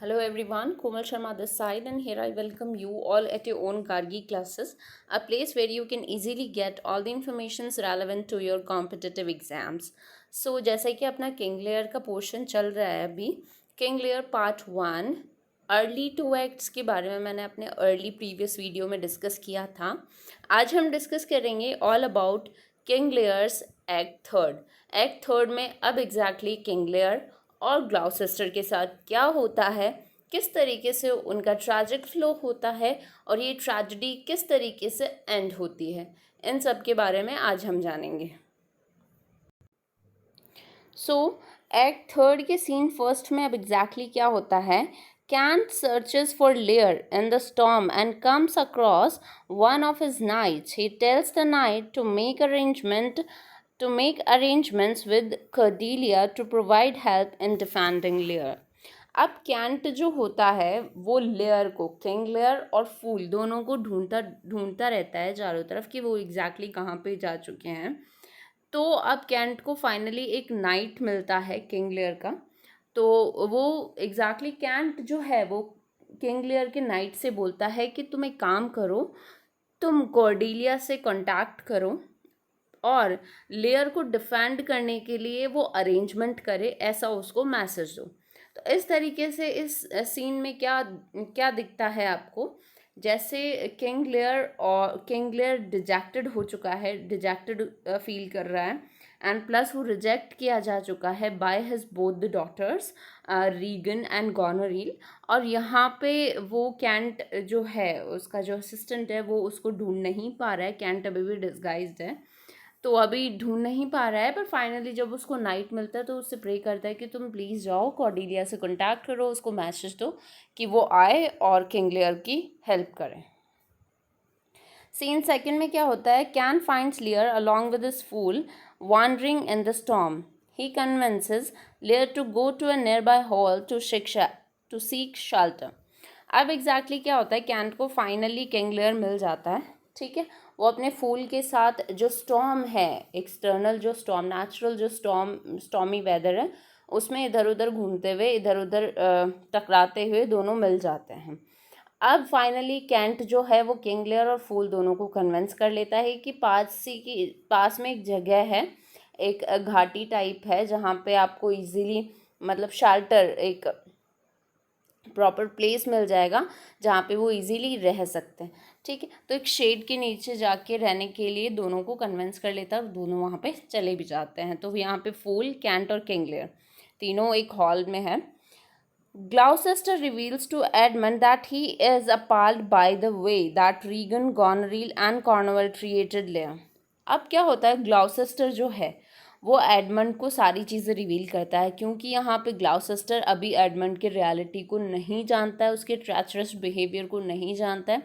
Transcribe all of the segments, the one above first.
Hello everyone, Komal Sharma this side, and here I welcome you all at your own Gargi classes, a place where you can easily get all the informations relevant to your competitive exams. So जैसे कि अपना King Lear का portion चल रहा है अभी, King Lear part 1 early two acts के बारे में मैंने अपने अर्ली प्रीवियस वीडियो में डिस्कस किया था. आज हम डिस्कस करेंगे all about King Lear's act third में अब एग्जैक्टली किंग लेयर और ग्लाउसेस्टर के साथ क्या होता है, किस तरीके से उनका ट्रैजिक फ्लो होता है और ये ट्रेजेडी किस तरीके से एंड होती है, इन सब के बारे में आज हम जानेंगे. सो एक्ट थर्ड के सीन फर्स्ट में अब एग्जैक्टली क्या होता है. Kent searches for Lear in the storm and comes across one of his knights. He tells the knight to make arrangements with Cordelia to provide help in defending Lear. अब cantt जो होता है वो layer को, king Lear और फूल दोनों को ढूंढता रहता है चारों तरफ कि वो एग्जैक्टली कहाँ पे जा चुके हैं. तो अब कैंट को फाइनली एक नाइट मिलता है किंग लेयर का. तो वो एग्जैक्टली कैंट जो है वो किंग लेयर के नाइट से बोलता है कि तुम एक काम करो, तुम कॉर्डेलिया से कांटेक्ट करो और लेयर को डिफेंड करने के लिए वो अरेंजमेंट करे, ऐसा उसको मैसेज दो. तो इस तरीके से इस सीन में क्या क्या दिखता है आपको, जैसे किंग लेयर डिजेक्टेड हो चुका है, डिजेक्टेड फील कर रहा है, एंड प्लस वो रिजेक्ट किया जा चुका है by his both the daughters Regan and Goneril. और यहाँ पे वो कैंट जो है उसका जो असिस्टेंट है वो उसको ढूंढ नहीं पा रहा है. कैंट अभी भी डिस्गाइज्ड है तो अभी ढूंढ नहीं पा रहा है, पर फाइनली जब उसको नाइट मिलता है तो उससे प्रे करता है कि तुम प्लीज़ जाओ कॉर्डेलिया से कांटेक्ट करो, उसको मैसेज दो कि वो आए और किंग लेयर की हेल्प करें. सीन सेकंड में क्या होता है. Kent finds Lear along with his fool wandering in the storm. He convinces Lear to go to a nearby hall to seek shelter. अब एग्जैक्टली क्या होता है, कैंट को फाइनली किंग लेयर मिल जाता है. ठीक है, वो अपने फूल के साथ जो स्टॉर्म है, एक्सटर्नल जो स्टॉर्म, नेचुरल जो स्टॉर्मी वेदर है, उसमें इधर उधर घूमते हुए, इधर उधर टकराते हुए दोनों मिल जाते हैं. अब फाइनली कैंट जो है वो किंग लेयर और फूल दोनों को कन्विंस कर लेता है कि पास में एक जगह है, एक घाटी टाइप है जहाँ पे आपको इजीली मतलब शेल्टर, एक प्रॉपर प्लेस मिल जाएगा जहाँ पे वो इजीली रह सकते हैं. ठीक है, तो एक शेड के नीचे जाके रहने के लिए दोनों को कन्विंस कर लेता है और दोनों वहाँ पे चले भी जाते हैं. तो यहाँ पे फूल, कैंट और किंग लेयर तीनों एक हॉल में है. Gloucester reveals to Edmund that he is appalled by the way that Regan, Goneril and Cornwall treated Lear. अब क्या होता है, ग्लाउसेस्टर जो है वो एडमंड को सारी चीज़ें रिवील करता है, क्योंकि यहाँ पे ग्लाउसेस्टर अभी एडमंड के रियलिटी को नहीं जानता है, उसके ट्रैचरस बिहेवियर को नहीं जानता है.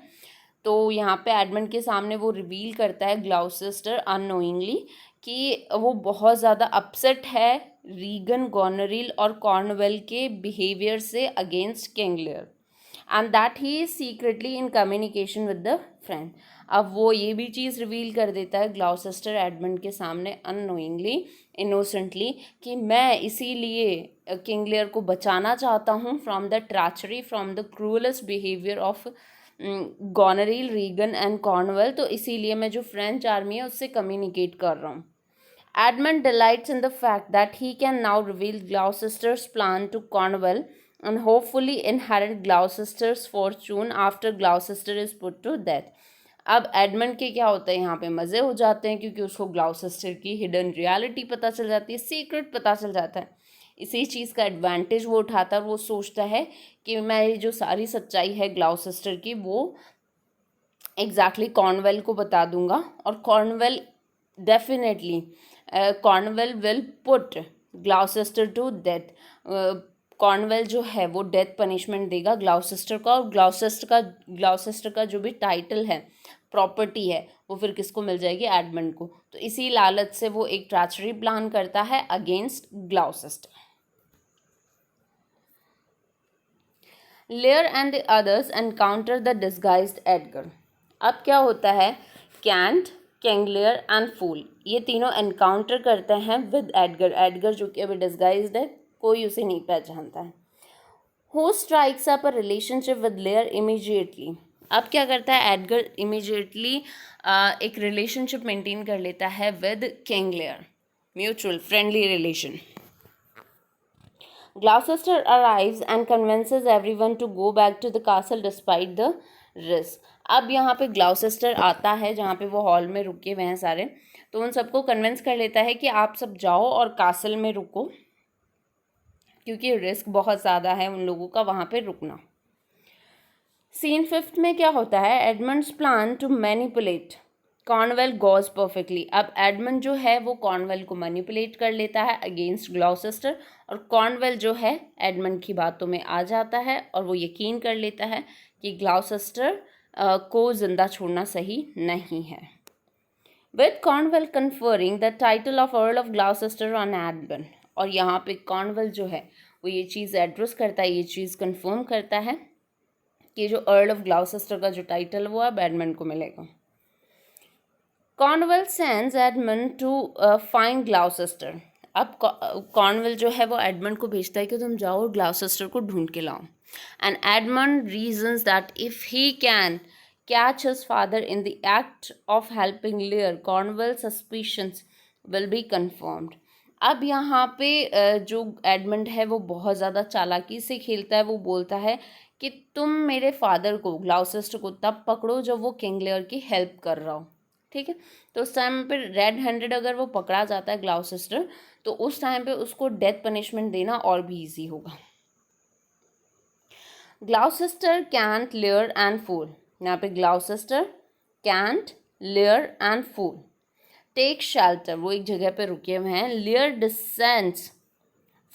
तो यहाँ पे एडमंड के सामने वो रिवील करता है ग्लाउसेस्टर अननोइंगली कि वो बहुत ज़्यादा अपसेट है रीगन, गॉनरिल और कॉर्नवेल के बिहेवियर से against king Lear, and that he is secretly in communication with the friend. अब वो ये भी चीज़ रिवील कर देता है ग्लाउसेस्टर एडमंड के सामने अननोइंगली, इनोसेंटली, कि मैं इसीलिए किंग लेयर को बचाना चाहता हूँ from the treachery, from the cruellest behaviour of Goneril, Regan and Cornwall. तो इसीलिए मैं जो फ्रेंच आर्मी है उससे कम्युनिकेट कर रहा हूँ. Edmund delights in the fact that he can now reveal Gloucester's plan to Cornwall and hopefully inherit Gloucester's fortune after Gloucester is put to death. अब एडमंड के क्या होता है, यहाँ पे मज़े हो जाते हैं क्योंकि उसको ग्लाउसेस्टर की हिडन रियलिटी पता चल जाती है, सीक्रेट पता चल जाता है. इसी चीज़ का एडवांटेज वो उठाता है और वो सोचता है कि मैं ये जो सारी सच्चाई है ग्लाउसेस्टर की वो एग्जैक्टली कॉर्नवेल को बता दूंगा, और Cornwall definitely Cornwall will put Gloucester to death. Cornwall जो है वो डेथ पनिशमेंट देगा ग्लाउसेस्टर का, और ग्लाउसेस्टर का जो भी टाइटल है, प्रॉपर्टी है, वो फिर किसको मिल जाएगी, एडमंड को. तो इसी लालच से वो एक ट्रैचरी प्लान करता है against Gloucester. Lear and the others encounter the disguised Edgar. अब क्या होता है, Kent, king Lear and fool ये तीनों एनकाउंटर करते हैं विद एडगर. एडगर जो कि अभी डिस्गाइज्ड है, कोई उसे नहीं पहचानता है. Who strikes up a relationship with layer immediately. अब क्या करता है एडगर इमीजिएटली एक रिलेशनशिप मेंटेन कर लेता है with King Lear, mutual friendly relation. Gloucester arrives and convinces everyone to go back to the castle despite the risk. अब यहाँ पे ग्लाउसेस्टर आता है जहाँ पे वो हॉल में रुके हुए हैं सारे, तो उन सबको कन्विंस कर लेता है कि आप सब जाओ और कासल में रुको, क्योंकि रिस्क बहुत ज़्यादा है उन लोगों का वहाँ पे रुकना। सीन 5 में क्या होता है, Edmund's plan to manipulate Cornwall goes perfectly. अब एडमंड जो है वो कॉर्नवेल को मैनिपुलेट कर लेता है अगेंस्ट ग्लॉसेस्टर, और कॉर्नवेल जो है एडमंड की बातों में आ जाता है और वो यकीन कर लेता है कि ग्लॉसेस्टर को ज़िंदा छोड़ना सही नहीं है। With Cornwall conferring the title of earl of Gloucester on Edmund, और यहाँ पे कॉर्नवेल जो है वो ये चीज़ एड्रेस करता है, ये चीज़ कन्फर्म करता है कि जो अर्ल ऑफ ग्लॉसेस्टर का जो टाइटल वो अब एडमंड को मिलेगा। Cornwall sends Edmund to find Gloucester. अब कॉर्नवेल जो है वो एडमंड को भेजता है कि तुम जाओ और ग्लॉसेस्टर को ढूंढ के लाओ। And Edmund reasons that if he can catch his father in the act of helping Lear, Cornwall suspicions will be confirmed. अब यहाँ पे जो एडमंड है वो बहुत ज़्यादा चालाकी से खेलता है। वो बोलता है कि तुम मेरे फादर को, ग्लॉसेस्टर को, तब पकड़ो जब वो किंग लेयर की हेल्प कर रहा हो, ठीक है। तो उस टाइम पे रेड हैंडेड अगर वो पकड़ा जाता है ग्लॉसेस्टर, तो उस टाइम पे उसको डेथ पनिशमेंट देना और भी इजी होगा। Gloucester Kent Lear and fool, यहाँ पे Gloucester Kent Lear and fool take shelter, वो एक जगह पे रुके हुए हैं। Lear descends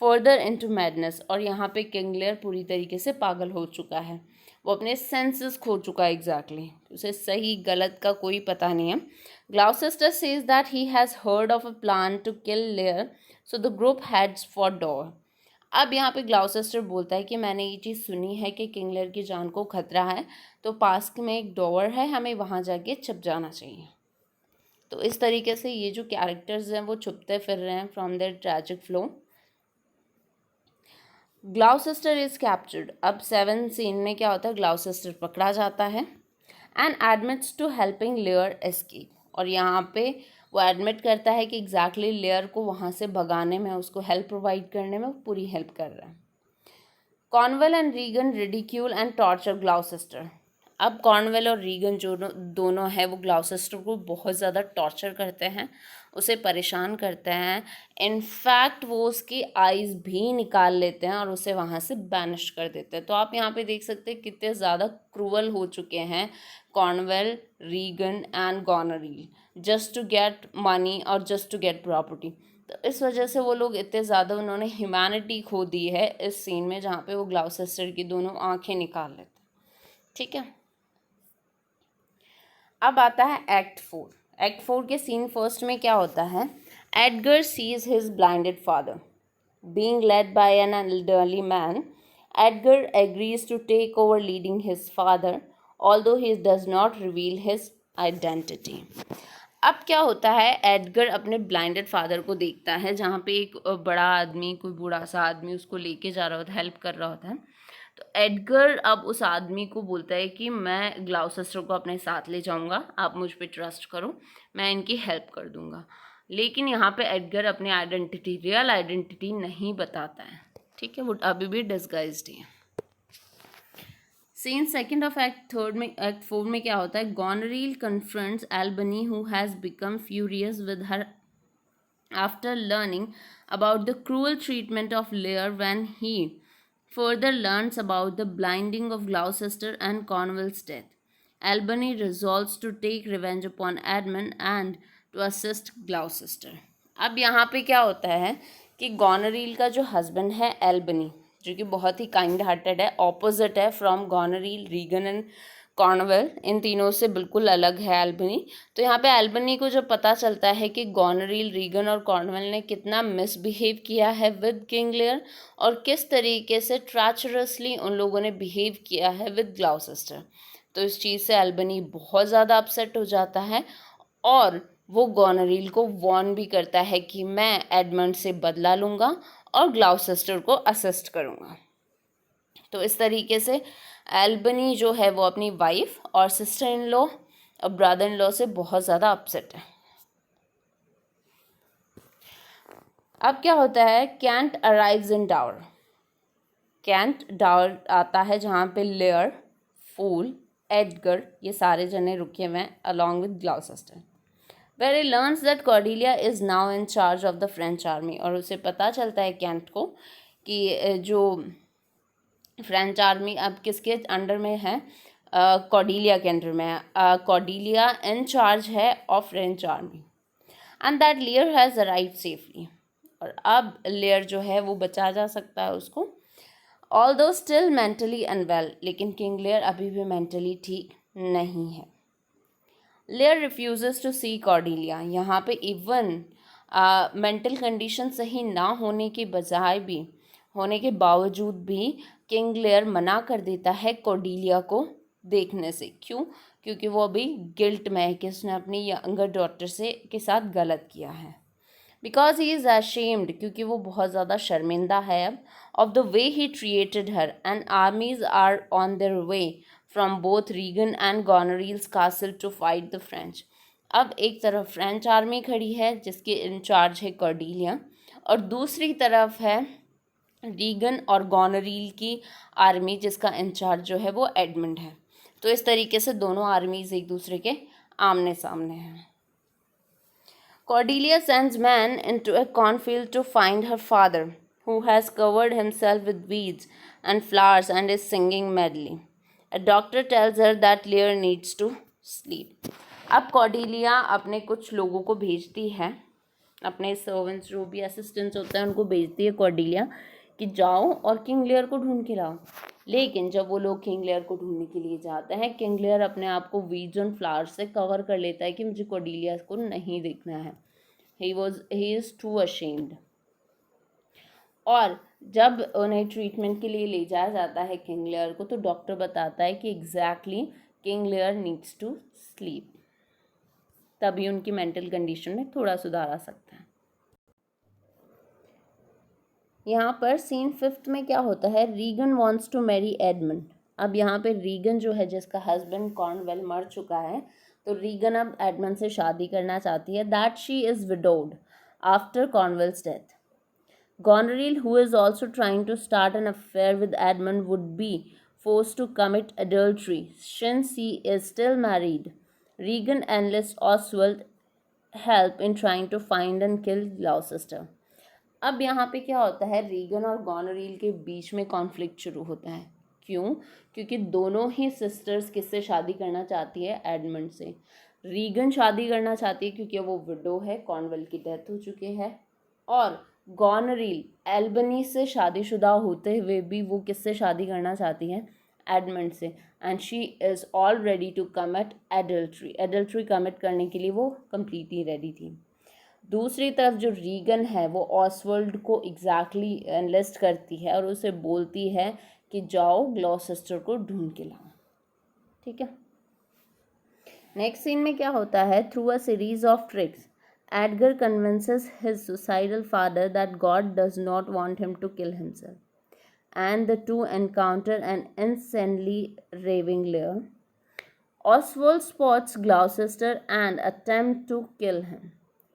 further into madness, और यहाँ पे किंग लेयर पूरी तरीके से पागल हो चुका है, वो अपने सेंसेस खो चुका है एग्जैक्टली, उसे सही गलत का कोई पता नहीं है। Gloucester says that he has heard of a plan to kill Lear, so the group heads for Dover. अब यहाँ पे ग्लॉसेस्टर बोलता है कि मैंने ये चीज़ सुनी है कि किंग लेयर की जान को खतरा है, तो पास में एक डोर है, हमें वहाँ जाके छुप जाना चाहिए। तो इस तरीके से ये जो कैरेक्टर्स हैं वो छुपते फिर रहे हैं from their tragic flow. Gloucester is captured. अब 7 सीन में क्या होता है, ग्लॉसेस्टर पकड़ा जाता है and admits to helping Lear escape, और यहाँ पे वो एडमिट करता है कि एग्जैक्टली लेयर को वहाँ से भगाने में, उसको हेल्प प्रोवाइड करने में पूरी हेल्प कर रहा है। Cornwall and Regan ridicule and torture Gloucester. अब कॉर्नवेल और रीगन जो दोनों है वो ग्लॉसेस्टर को बहुत ज़्यादा टॉर्चर करते हैं, उसे परेशान करते हैं। इनफैक्ट वो उसकी आइज़ भी निकाल लेते हैं और उसे वहाँ से बैनिश कर देते हैं। तो आप यहाँ पे देख सकते हैं कितने ज़्यादा क्रूअल हो चुके हैं Cornwall, Regan and Goneril, just to get money और जस्ट टू गेट प्रॉपर्टी। तो इस वजह से वो लोग इतने ज़्यादा, उन्होंने ह्यूमैनिटी खो दी है इस सीन में, जहाँ पे वो ग्लॉसेस्टर की दोनों आँखें निकाल लेते हैं, ठीक है। अब आता है एक्ट 4। एक्ट 4 के सीन फर्स्ट में क्या होता है, Edgar sees his blinded father being led by an elderly man. Edgar agrees to take over leading his father although he does not reveal his identity. अब क्या होता है, एडगर अपने ब्लाइंडेड फादर को देखता है, जहाँ पे एक बड़ा आदमी, कोई बूढ़ा सा आदमी उसको लेके जा रहा होता है, हेल्प कर रहा होता है। तो एडगर अब उस आदमी को बोलता है कि मैं ग्लॉसेस्टर को अपने साथ ले जाऊंगा, आप मुझ पे ट्रस्ट करो, मैं इनकी हेल्प कर दूंगा। लेकिन यहाँ पे एडगर अपनी आइडेंटिटी, रियल आइडेंटिटी नहीं बताता है, ठीक है, वो अभी भी डिस्गाइज्ड है। सीन सेकंड ऑफ एक्ट 4 में क्या होता है, Goneril confronts Albany who has become furious with her after learning about the cruel treatment of Lear when he further learns about the blinding of Gloucester and Cornwall's death. Albany resolves to take revenge upon Edmund and to assist Gloucester. अब यहाँ पे क्या होता है कि गॉनरील का जो husband है एल्बनी, जो कि बहुत ही काइंड हार्टेड है, ऑपोजिट है फ्रॉम गॉनरील, रीगन एंड कॉर्नवेल, इन तीनों से बिल्कुल अलग है एल्बनी। तो यहाँ पे एल्बनी को जब पता चलता है कि गॉनरील, रीगन और कॉर्नवेल ने कितना मिसबिहेव किया है विद किंग लेयर और किस तरीके से ट्रैचरसली उन लोगों ने बिहेव किया है विद ग्लॉसेस्टर, तो इस चीज़ से एल्बनी बहुत ज़्यादा अपसेट हो जाता है और वो गॉनरील को वॉर्न भी करता है कि मैं एडमंड से बदला लूँगा और ग्लॉसेस्टर को असिस्ट करूँगा। तो इस तरीके से एल्बनी जो है वो अपनी वाइफ और सिस्टर इन लॉ और ब्रदर इन लॉ से बहुत ज़्यादा अपसेट है। अब क्या होता है, कैंट अराइव्स इन डावर। कैंट डावर आता है जहाँ पे लेयर, फूल, एडगर ये सारे जने रुके हुए हैं along with Gloucester, where he learns that Cordelia is now in charge of the French army. और उसे पता चलता है कैंट को कि जो फ्रेंच आर्मी अब किसके अंडर में है, कॉर्डेलिया के अंडर में है। कॉर्डेलिया इन चार्ज है of French army and that layer has arrived safely. और अब लेयर जो है वो बचा जा सकता है उसको, ऑल्दो स्टिल मेंटली अनवेल, लेकिन किंग लेयर अभी भी मेंटली ठीक नहीं है। Layer refuses to C Cordelia. यहाँ पे इवन मेंटल कंडीशन सही ना होने के बजाय भी, होने के बावजूद भी किंग लेयर मना कर देता है कॉर्डेलिया को देखने से। क्यों? क्योंकि वो अभी गिल्ट में है कि उसने अपनी यंगर डॉटर से के साथ गलत किया है। बिकॉज ही इज़ अशेम्ड, क्योंकि वो बहुत ज़्यादा शर्मिंदा है अब, of the way he treated her, and armies are on their way from both Regan and Goneril's castle to fight the French. अब एक तरफ फ्रेंच आर्मी खड़ी है जिसके इंचार्ज है कॉर्डेलिया, और दूसरी तरफ है रीगन और गॉनरील की आर्मी जिसका इंचार्ज जो है वो एडमंड है। तो इस तरीके से दोनों आर्मीज एक दूसरे के आमने सामने हैं। Cordelia sends men into a cornfield to find her father, who has covered himself with weeds and flowers and is singing madly. A doctor tells her that Lear needs to sleep. अब Cordelia अपने कुछ लोगों को भेजती है, अपने servants जो भी असिस्टेंट्स होते हैं उनको भेजती है कॉर्डेलिया कि जाओ और किंग लेयर को ढूंढ के लाओ। लेकिन जब वो लोग किंग लेयर को ढूंढने के लिए जाते हैं, किंग लेयर अपने आप को वीड्स एंड फ्लावर्स से कवर कर लेता है कि मुझे कॉर्डेलिया को नहीं देखना है। He is to ashamed. और जब उन्हें ट्रीटमेंट के लिए ले जाया जाता है किंग लेयर को, तो डॉक्टर बताता है कि exactly King layer needs to sleep, तभी उनकी मेंटल कंडीशन में थोड़ा सुधार आ सकता है। यहाँ पर सीन 5 में क्या होता है, Regan wants to marry Edmund. अब यहाँ पे रीगन जो है जिसका हस्बैंड कॉर्नवेल मर चुका है, तो रीगन अब एडमंड से शादी करना चाहती है, that she is widowed after Cornwall's death. Goneril, who is also trying to start an affair with Edmund, would be forced to commit adultery since he is still married. Regan enlists Oswald help in trying to find and kill Gloucester. अब यहाँ पे क्या होता है, Regan और गॉनरील के बीच में conflict शुरू होता है। क्यों? क्योंकि दोनों ही सिस्टर्स किससे शादी करना चाहती है, एडमंड से। रीगन शादी करना चाहती है क्योंकि वो विडो है, कॉर्नवेल की डेथ हो चुकी है, और गॉनरील एल्बनी से शादीशुदा होते हुए भी वो किससे शादी करना चाहती है, एडमंड से, and she is all ready to commit adultery. Adultery commit करने के लिए वो कम्प्लीटली रेडी थी। दूसरी तरफ जो रीगन है वो ऑसवर्ल्ड को एग्जैक्टली एनलिस्ट करती है और उसे बोलती है कि जाओ ग्लॉसेस्टर को ढूंढ के लाओ। ठीक है, नेक्स्ट सीन में क्या होता है, through a series of tricks Edgar convinces his suicidal father that God does not want him to kill himself, and the two encounter an insanely raving Lear. Oswald spots Gloucester and attempts to kill him,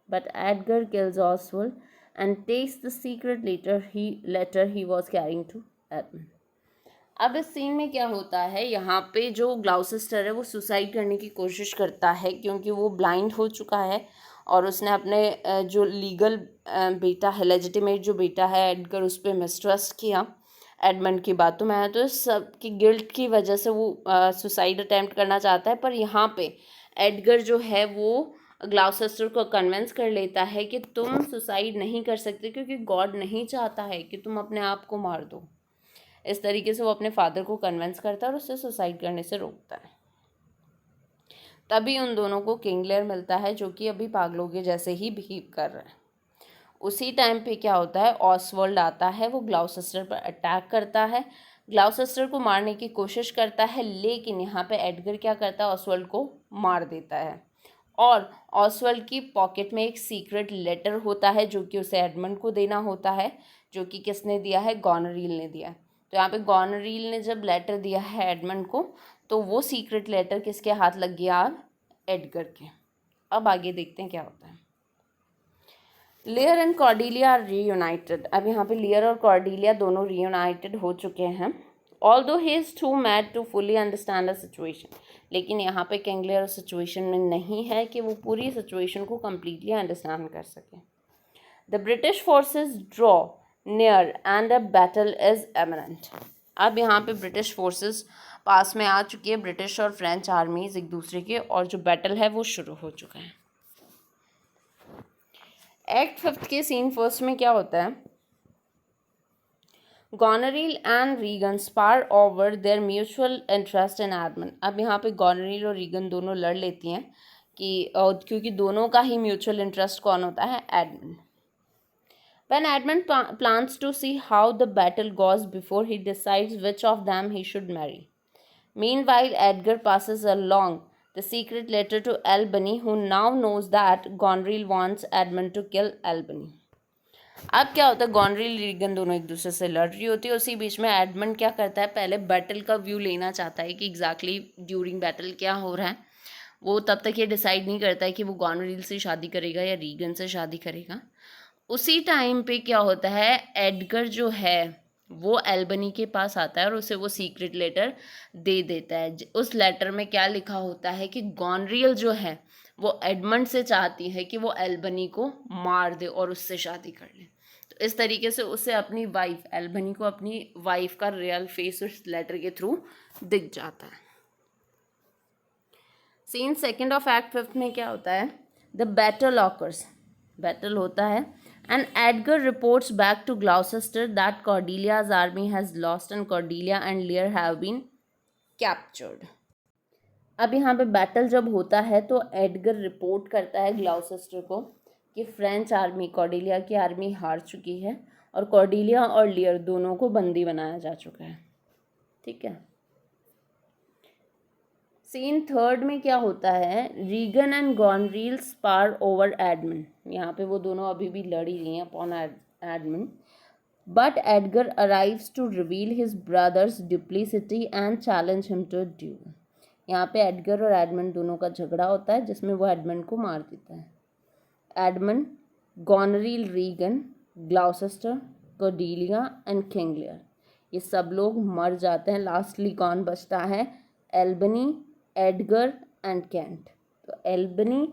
but Edgar kills Oswald and takes the secret letter he was carrying to Edmund. अब इस scene में क्या होता है, यहाँ पे जो Gloucester है वो सुसाइड करने की कोशिश करता है क्योंकि वो ब्लाइंड हो चुका है और उसने अपने जो लीगल बेटा है, लेजिटिमेट जो बेटा है एडगर, उस पर मिसट्रस्ट किया एडमंड की बातों में, तो सब की गिल्ट की वजह से वो सुसाइड अटैम्प्ट करना चाहता है। पर यहाँ पे एडगर जो है वो ग्लाउसेस्टर को कन्विंस कर लेता है कि तुम सुसाइड नहीं कर सकते क्योंकि गॉड नहीं चाहता है कि तुम अपने आप को मार दो। इस तरीके से वो अपने फादर को कन्विंस करता है और उससे सुसाइड करने से रोकता है। तभी उन दोनों को किंग लेयर मिलता है जो कि अभी पागलों के जैसे ही बिहेव कर रहा है। उसी टाइम पे क्या होता है, ऑसवर्ल्ड आता है, वो ग्लाउसेस्टर पर अटैक करता है, ग्लाउसेस्टर को मारने की कोशिश करता है, लेकिन यहाँ पे एडगर क्या करता है, ऑसवर्ल्ड को मार देता है। और ऑसवर्ल्ड की पॉकेट में एक सीक्रेट लेटर होता है जो कि उसे एडमंड को देना होता है, जो कि किसने दिया है, गॉनरील ने दिया है। तो यहाँ पे गॉनरील ने जब लेटर दिया है एडमंड को, तो वो सीक्रेट लेटर किसके हाथ लग गया? अब एडगर के। अब आगे देखते हैं क्या होता है। Layer and Cordelia are reunited. अब यहाँ पे लेयर और कॉर्डेलिया दोनों रीयूनाइटेड हो चुके हैं। Although he is to mad to fully understand the situation, लेकिन यहाँ पे किंग लियर उस सिचुएशन में नहीं है कि वो पूरी सिचुएशन को कम्प्लीटली अंडरस्टैंड कर सके। The British forces draw near and a battle is imminent. अब यहाँ पे ब्रिटिश फोर्सेस पास में आ चुकी है, ब्रिटिश और फ्रेंच आर्मीज एक दूसरे के, और जो बैटल है वो शुरू हो चुका है। एक्ट 5 के सीन फर्स्ट में क्या होता है? Goneril and Regan spar over their mutual interest in Edmund. अब यहाँ पे गॉनरील और रीगन दोनों लड़ लेती हैं कि क्योंकि दोनों का ही म्यूचुअल इंटरेस्ट कौन होता है? Edmund. When Edmund plans to see how the battle goes before he decides which of them he should marry. Meanwhile, Edgar passes along the secret letter to Albany, who now knows that Goneril wants Edmund to kill Albany. अब क्या होता है? गॉनरील Regan दोनों एक दूसरे से लड़ रही होती है, उसी बीच में एडमंड क्या करता है? पहले बैटल का व्यू लेना चाहता है कि एग्जैक्टली ड्यूरिंग बैटल क्या हो रहा है। वो तब तक ये डिसाइड नहीं करता है कि वो गॉनरील से शादी करेगा या रीगन से शादी करेगा। उसी टाइम पे क्या होता है? एडगर जो है वो एल्बनी के पास आता है और उसे वो सीक्रेट लेटर दे देता है। उस लेटर में क्या लिखा होता है कि गॉनरील जो है वो एडमंड से चाहती है कि वो एल्बनी को मार दे और उससे शादी कर ले। तो इस तरीके से उसे अपनी वाइफ, एल्बनी को अपनी वाइफ का रियल फेस उस लेटर के थ्रू दिख जाता है। सीन सेकेंड ऑफ एक्ट 5 में क्या होता है? The battle occurs. बैटल होता है and Edgar reports back to Gloucester that Cordelia's army has lost and Cordelia and Lear have been captured. अब यहाँ पे बैटल जब होता है तो एडगर रिपोर्ट करता है ग्लाउसेस्टर को कि फ्रेंच आर्मी, कॉर्डेलिया की आर्मी हार चुकी है और कॉर्डेलिया और लियर दोनों को बंदी बनाया जा चुका है। ठीक है। सीन थर्ड में क्या होता है? Regan and Goneril spar over Edmund. यहाँ पे वो दोनों अभी भी लड़ ही रही हैं upon Edmund, but Edgar arrives to reveal his brothers duplicity and challenge him to dual. यहाँ पे एडगर और एडमंड दोनों का झगड़ा होता है जिसमें वो एडमंड को मार देता है। Edmund, Goneril, Regan, Gloucester, Cordelia and king Lear, ये सब लोग मर जाते हैं। लास्टली कौन बचता है? Albany, Edgar and cantt. तो एल्बनी,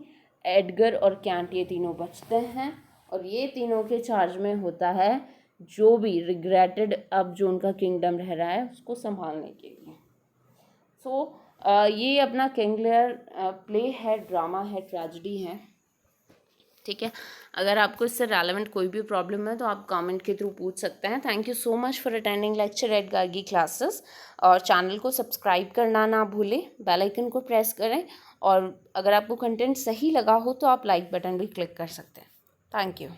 एडगर और कैंट ये तीनों बचते हैं और ये तीनों के चार्ज में होता है जो भी रिग्रेटेड अब जो उनका किंगडम रह रहा है उसको संभालने के लिए। सो ये अपना किंग लियर प्ले है, ड्रामा है, ट्रेजेडी है। ठीक है। अगर आपको इससे रेलेवेंट कोई भी प्रॉब्लम है तो आप कमेंट के थ्रू पूछ सकते हैं। Thank you so much for attending lecture eight Gargi classes. और चैनल को सब्सक्राइब करना ना भूलें, बेल आइकन को प्रेस करें, और अगर आपको कंटेंट सही लगा हो तो आप लाइक बटन भी क्लिक कर सकते हैं। Thank you.